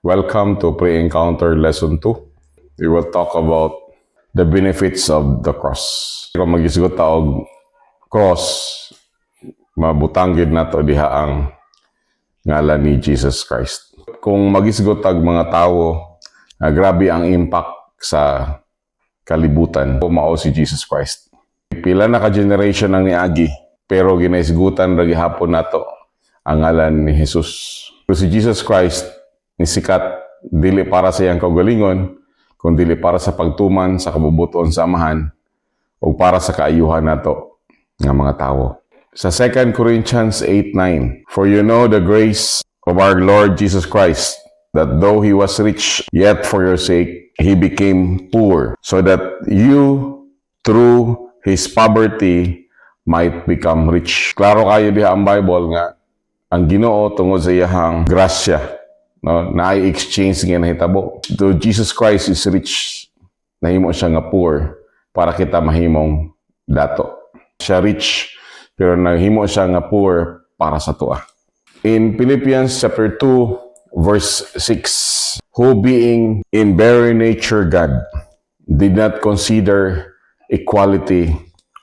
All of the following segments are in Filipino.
Welcome to Pre-Encounter Lesson 2. We will talk about the benefits of the cross. Kung mag-isgot og cross, mabutanggid na to diha ang ngalan ni Jesus Christ. Kung mag-isgot og mga tao, grabe ang impact sa kalibutan, mao si Jesus Christ. Pila na ka-generation ang niagi, pero ginaisgutan ra gihapon nato ang ngalan ni Jesus. Si Jesus Christ nisikat dili para sa iyang kaugalingon, kundi dili para sa pagtuman sa kabubuton sa Amahan o para sa kaayuhan nato nga mga tao. Sa 2 Corinthians 8:9, "For you know the grace of our Lord Jesus Christ, that though he was rich, yet for your sake he became poor, so that you through his poverty might become rich." Klaro kayo diha ang Bible nga ang Ginoo tungod sa iyang grasya, no, na i-exchange nga nahitabo. Though Jesus Christ is rich, nahimo siya nga poor para kita mahimong dato. Siya rich, pero nahimo siya nga poor para sa tuwa. In Philippians chapter 2, verse 6, "Who being in very nature God, did not consider equality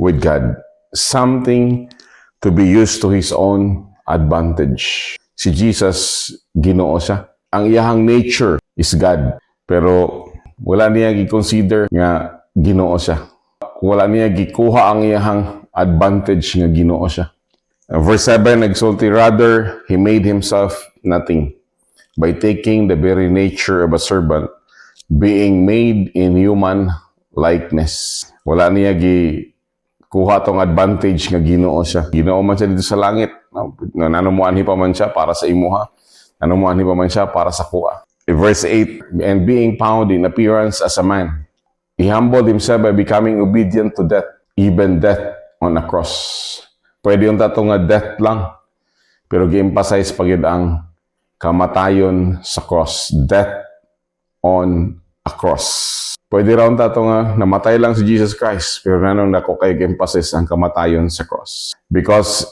with God something to be used to his own advantage." Si Jesus, Ginoo siya. Ang iyang nature is God. Pero wala niya gi-consider nga Ginoo siya. Wala niya gikuha ang iyang advantage nga Ginoo siya. Verse 7, nagsulti, "Rather, he made himself nothing by taking the very nature of a servant, being made in human likeness." Wala niya kuha tong advantage nga Ginoo siya. Ginoo man siya dito sa langit. Nanamuanhi pa man siya para sa imuha. Nanamuanhi pa man siya para sa kuha. Verse 8, "And being found in appearance as a man, he humbled himself by becoming obedient to death, even death on a cross." Pwede yung tato nga death lang. Pero gi-emphasize pagid ang kamatayon sa cross. Death on a cross. Pwede raw tato nga namatay lang si Jesus Christ, pero nanong nako kay emphasis ang kamatayon sa cross. Because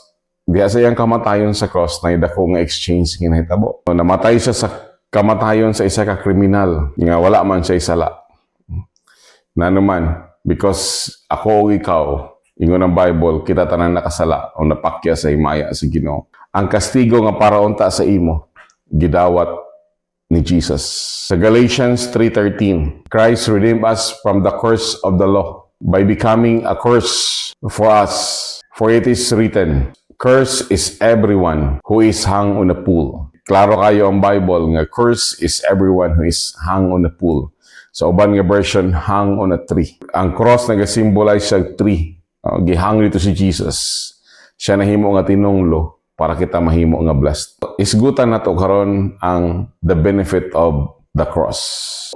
diha sa iyang kamatayon sa cross, naidako nga exchange nga nahitabo. Namatay siya sa kamatayon sa isa ka kriminal, nga wala man siya isala. Nanuman, because ako o ikaw, ingon ang Bible, kita tanan nakasala o napakya sa himaya sa Ginoo. Ang kastigo nga para unta sa imo, gidawat ni Jesus. Sa Galatians 3:13, "Christ redeemed us from the curse of the law by becoming a curse for us. For it is written, curse is everyone who is hung on a pole." Klaro kayo ang Bible nga curse is everyone who is hung on a pole. Sa uban nga version, hung on a tree. Ang cross nag-symbolize sa tree. Gihang dito si Jesus. Siya nahimo nga tinunglo para kita mahimo nga blessed. Isgutan na to karon ang the benefit of the cross.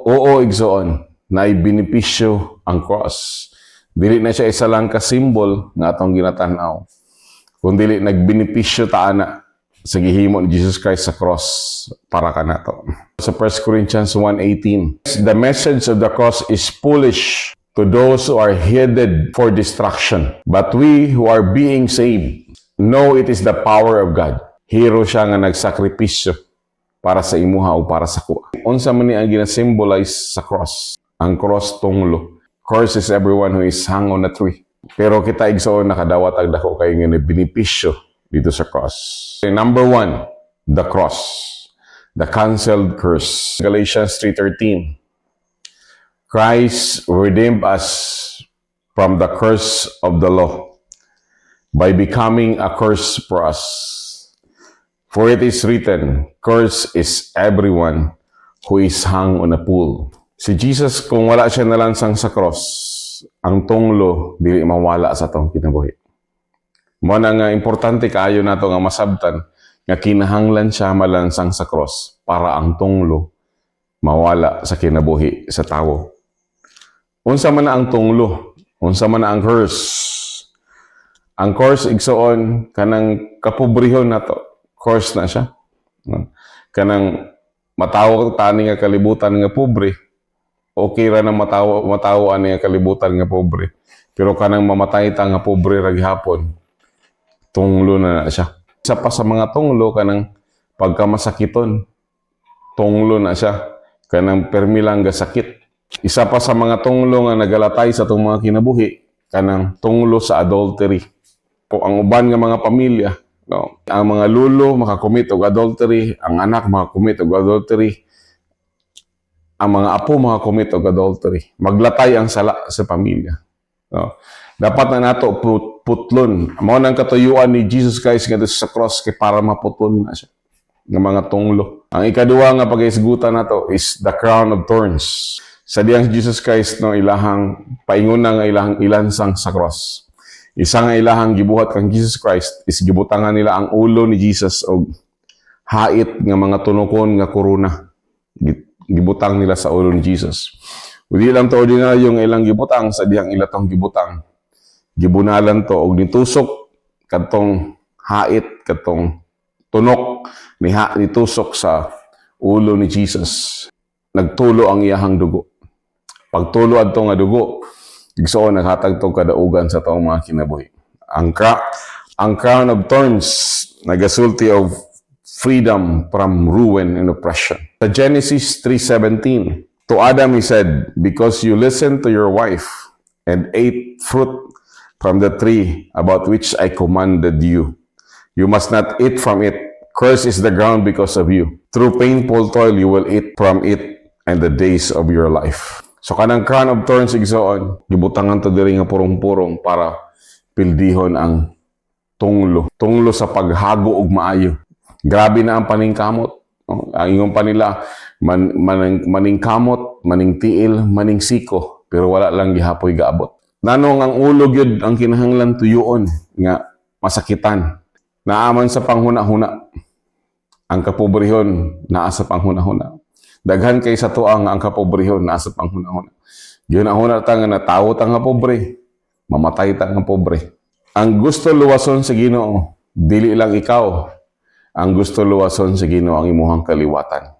Oo, igsoon, na ibinipisyo ang cross. Dili na siya isa lang ka symbol nga atong ginatanaw, kundi nagbinipisyo ta ana sa gihimo ni Jesus Christ sa cross para kanato. Sa 1 Corinthians 1:18, "The message of the cross is foolish to those who are headed for destruction, but we who are being saved know it is the power of God." Hero siya nga nagsakripisyo para sa imuha o para sa kuha. Unsa man ni ang gina-symbolize sa cross? Ang cross tunglo. Cross is everyone who is hung on a tree. Pero kita igsoon nakadawat ang dako kay nga benepisyo dito sa cross. Number 1, the cross. The canceled curse. Galatians 3:13. "Christ redeemed us from the curse of the law by becoming a curse for us. For it is written, curse is everyone who is hung on a pole." Si Jesus, kung wala siya nalansang sa cross, ang tunglo dili mawala sa atong kinabuhi. Mo na nga importante kaayo nato nga masabtan nga kinahanglan siya malansang sa cross para ang tunglo mawala sa kinabuhi sa tawo. Unsa man na ang tunglo? Unsa man na ang curse? Ang curse igsoon kanang kapobrehon nato. Curse na siya. Kanang matawo tani nga kalibutan nga pobre. Okay ra na matawo ani nga kalibutan nga pobre. Pero kanang mamatay ta nga pobre ra gihapon, tunglo na siya. Isa pa sa mga tunglo kanang pagkamasakiton. tunglo na siya kanang permi lang ga sakit. Isa pa sa mga tunglo nga nagalatay sa itong mga kinabuhi kanang tunglo sa adultery. Po ang uban nga mga pamilya, no, ang mga lulo makakomit og adultery, ang anak makakomit og adultery, ang mga apo makakomit og adultery. Maglatay ang sala sa pamilya. No. Dapat na nato putlon. Mao nang katuyuan ni Jesus Christ nga sa cross kay para maputlon na siya ng mga tunglo. Ang ikaduha nga paghisgutan nato is the crown of thorns. Sa diyang Jesus Christ no ilahang painguna nga ilahang ilansang sa cross. Isa nga ilahang gibuhat kang Jesus Christ is gibutangan nila ang ulo ni Jesus og hait nga mga tunokon nga korona. Gibutang nila sa ulo ni Jesus. Udi lang to ordinaryo nga ilang gibutang sa diyang ilatong gibutang. Gibunalan to og nitusok kadtong hait kadtong tunok nitusok sa ulo ni Jesus. Nagtulo ang iyahang dugo. Pagtulo adto nga dugo, igsoon naghatag to kadaugan sa taong mga kinabuhi. Ang crown of thorns nagasulti of freedom from ruin and oppression. Sa Genesis 3:17, to Adam he said, "Because you listened to your wife and ate fruit from the tree about which I commanded you, you must not eat from it. Cursed is the ground because of you. Through painful toil you will eat from it and the days of your life." So kanang crown of thorns igsoon, gibutangan to diri nga purong-purong para pildihon ang tunglo. Tunglo sa paghago og maayo. Grabe na ang paningkamot. Ang ingon pa nila, maningkamot, maningtiil, maningsiko, pero wala lang gihapoy gaabot. Nanong ang ulo gyud ang kinahanglan tuyoon nga masakitan. Naaman sa panghuna-huna. Ang kapobrehon naa sa panghuna-huna. Daghan kay sa tuang ang kapobrehon naa sa panghuna-huna. Gihuna-huna ta nga natawo ta nga pobre, mamatay ta nga pobre. Ang gusto luwason sa Ginoo, dili lang ikaw. Ang gusto luwason sa Ginoo ang imuhang kaliwatan.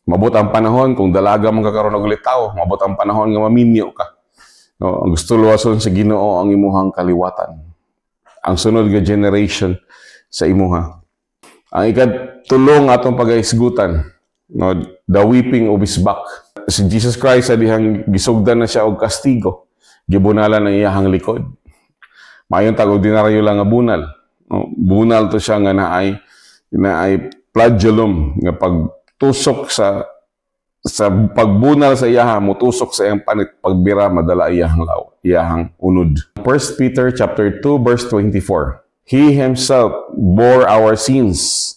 Mabot ang panahon kung dalaga man ka karon og litaw, mabot ang panahon nga maminyo ka. No, ang gusto luwason sa Ginoo ang imuhang kaliwatan. Ang sunod nga generation sa imuha. Ang ikatulong atong pagahisgutan, no, the weeping of his back. Si Jesus Christ sa dihang gisugdan na siya og kastigo, gibunalan ang iyahang likod. Mayon tag ordinaryo lang nga bunal. No, bunal to siya nga naay flagellum nga pagtusok sa pagbunal sa iyaha, mutusok sa iyang panit, pagbira madala iyahang unod. 1 Peter chapter 2 verse 24. He himself bore our sins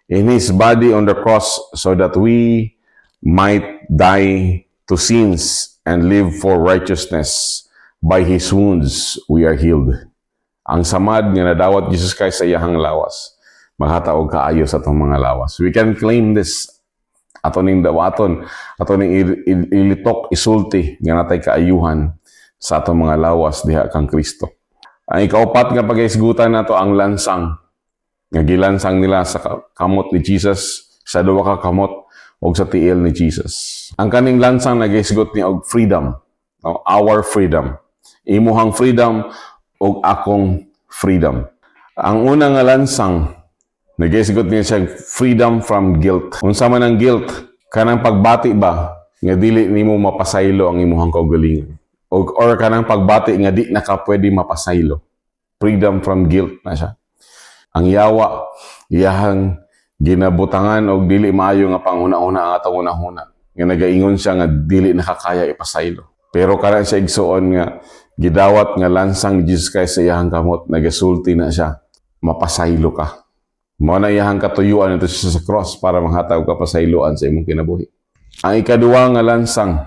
in his body on the cross so that we might die to sins and live for righteousness. By his wounds we are healed. Ang samad nga nadawat Jesus Christ sa iyahang lawas, maghataog kaayo sa itong mga lawas. We can claim this ato ning dawaton, ato ning ilitok, isulti nga natay kaayuhan sa atong mga lawas diha kang Kristo. Ang ikaupat nga paghisgutan nato ang lansang. Nga gilansang nila sa kamot ni Jesus, sa duwa ka kamot o sa tiil ni Jesus. Ang kaning lansang naghisgot niya og freedom. No? Our freedom. Imuhang freedom o akong freedom. Ang unang nga lansang, naghisgot niya siya freedom from guilt. Unsa man ang guilt? Kanang pagbati ba nga dili nimo mapasaylo ang imuhang kaugalingon. Or kanang pagbati nga di na ka pwede mapasaylo. Freedom from guilt na siya. Ang yawa, iyahang ginabutangan og dili maayo nga panghuna-una ang atong una-una. Nga nagaingon siya nga dili nakakaya ipasaylo. Pero karon siya igsuon nga gidawat nga lansang ni Jesus Christ sa iyahang kamot, nagasulti na siya, mapasaylo ka. Mao na iyahang katuyuan ito siya sa cross para manghatag ka pasayloan sa imong kinabuhi. Ang ikaduwa nga lansang,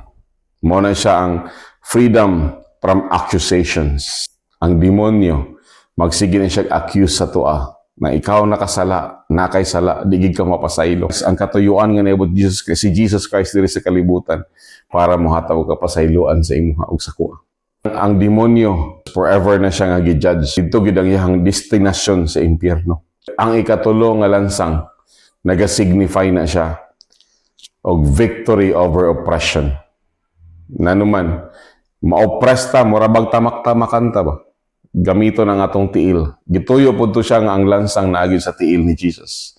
mao na siya ang freedom from accusations. Ang demonyo, magsige na siya accuse sa tua na ikaw nakasala, nakay sala, digig ka mapasaylo. Ang katuyuan nga naibot si Jesus Christ diri sa kalibutan para mohataw ka pasayloan sa imuha ug sa kuha. Ang demonyo, forever na siya nga gi-judge. Dito gid ang iyang destinasyon sa impyerno. Ang ikatulo nga lansang, naga-signify na siya og victory over oppression. Nanuman, ma-oppress ta, murabag tamak-tamakan ta ba? Gamito ng atong tiil. Gituyo po to siya nga ang lansang naagid sa tiil ni Jesus.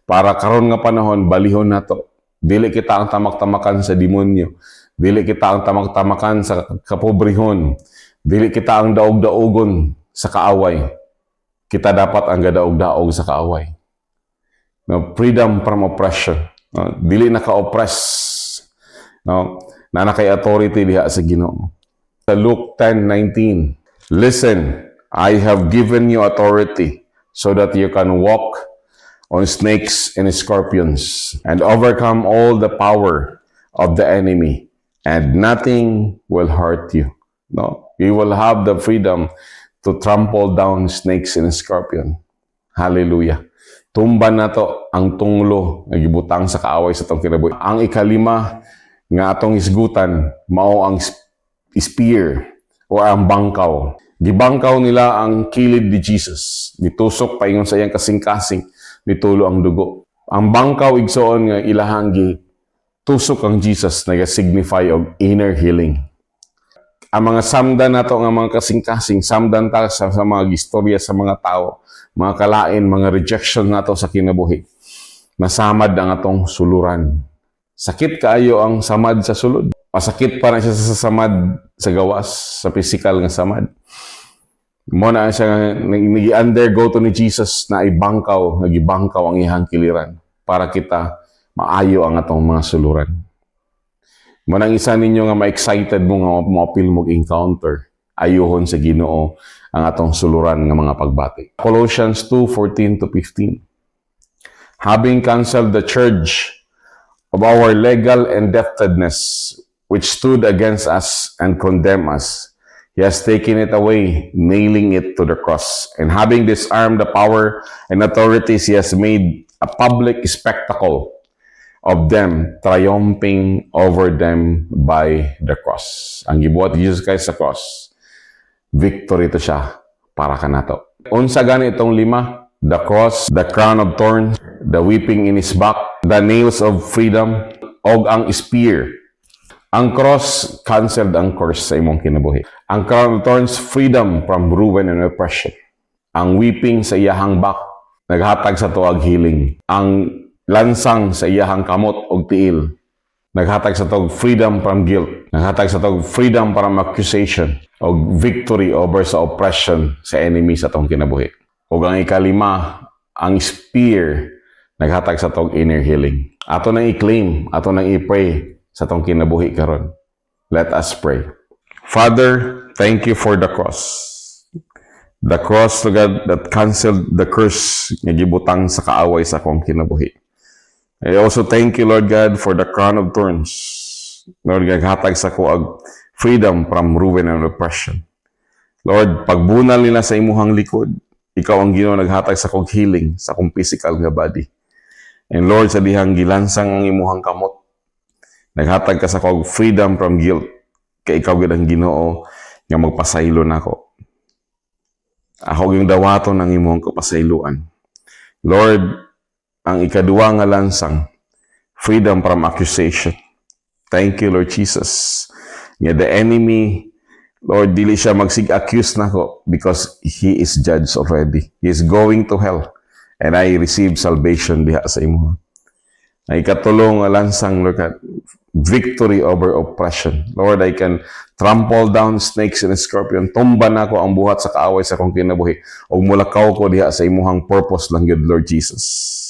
Para karon nga panahon, balihon nato Dili kita ang tamak-tamakan sa demonyo. Dili kita ang tamak-tamakan sa kapobrehon. Dili kita ang daog-daogon sa kaaway. Kita dapat ang gadaog-daog sa kaaway. No, freedom from oppression. No, dili naka-oppress. No, na nakay authority diha sa Ginoo. Sa Luke 10:19, listen, I have given you authority so that you can walk on snakes and scorpions and overcome all the power of the enemy, and nothing will hurt you. No, you will have the freedom to trample down snakes and scorpion. Hallelujah. Tumban na to ang tunglo nga gibutang sa kaaway sa tong kinabuhi. Ang ikalima nga atong isgutan mao ang spear o ang bangkaw. Gibangkaw nila ang kilid ni Jesus. Nitusok paingon sa iyang kasing-kasing, nitulo ang dugo. Ang bangkaw igsoon nga ilahang tusok ang Jesus nag-signify og inner healing. Ang mga samdan nato nga mga kasing-kasing, samdan ta sa mga istorya sa mga tao, mga kalain, mga rejection nato sa kinabuhi. Nasamad ang atong suluran. Sakit kaayo ang samad sa sulod. Pasakit pa na siya sa samad sa gawas, sa physical nga samad. Mo na siya nag-undergo to ni Jesus na ibangkaw, nagibangkaw ang ihang kiliran para kita maayo ang atong mga suluran. Mo nang isa ninyo nga ma-excited mo nga mo-feel mo encounter ayuhon sa Ginoo ang atong suluran nga mga pagbati. Colossians 2:14-15. Having canceled the charge of our legal indebtedness which stood against us and condemned us, He has taken it away, nailing it to the cross. And having disarmed the power and authorities, He has made a public spectacle of them, triumphing over them by the cross. Ang gibuhat ni Jesus Christ sa cross, victory to siya para kanato. Unsa gani itong lima? The cross, the crown of thorns, the whipping in His back, the nails of freedom, og ang spear. Ang cross, canceled ang curse sa imong kinabuhi. Ang crown of thorns, freedom from ruin and oppression. Ang whipping sa iyahang back, naghatag sa tuwag healing. Ang lansang sa iyahang kamot o tiil, naghatag sa tuwag freedom from guilt. Naghatag sa tuwag freedom from accusation o victory over sa oppression sa enemy sa tong kinabuhi. O ang ikalima, ang spear, naghatag sa tuwag inner healing. Ato nang i-claim, ato nang i-pray sa tong kinabuhi karon. Let us pray. Father, thank you for the cross. The cross, to God, that canceled the curse nga gibutang sa kaaway sa akong kinabuhi. I also thank you, Lord God, for the crown of thorns. Lord, naghatag sa kuag freedom from ruin and oppression. Lord, pagbunal nila sa imuhang likod, ikaw ang Ginoo naghatag sa kong healing sa akong physical nga body. And Lord, sa dihang gilansang ang imuhang kamot, naghatag ka sa kong freedom from guilt. Kay ikaw gid ang Ginoo nga magpasaylo nako. Ako yung dawaton ng imong kapasayloan. Lord, ang ikaduwa nga lansang, freedom from accusation. Thank you, Lord Jesus. Nga the enemy, Lord, dili siya magsig-accuse nako because he is judged already. He is going to hell. And I receive salvation diha sa imo. Ay katulong nga lansang, Lord God, victory over oppression. Lord, I can trample down snakes and scorpion. Tumban ako ang buhat sa kaaway sa akong kinabuhi. O mulakaw ko diha sa imuhang purpose lang yun, Lord Jesus.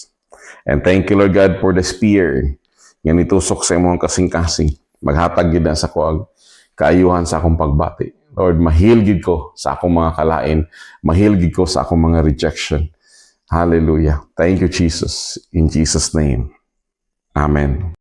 And thank you, Lord God, for the spear. Yan itusok sa imuhang kasing-kasing. Maghatag yun na sa kuag kaayuhan sa akong pagbati. Lord, mahilgid ko sa akong mga kalain. Mahilgid ko sa akong mga rejection. Hallelujah. Thank you, Jesus. In Jesus' name. Amen.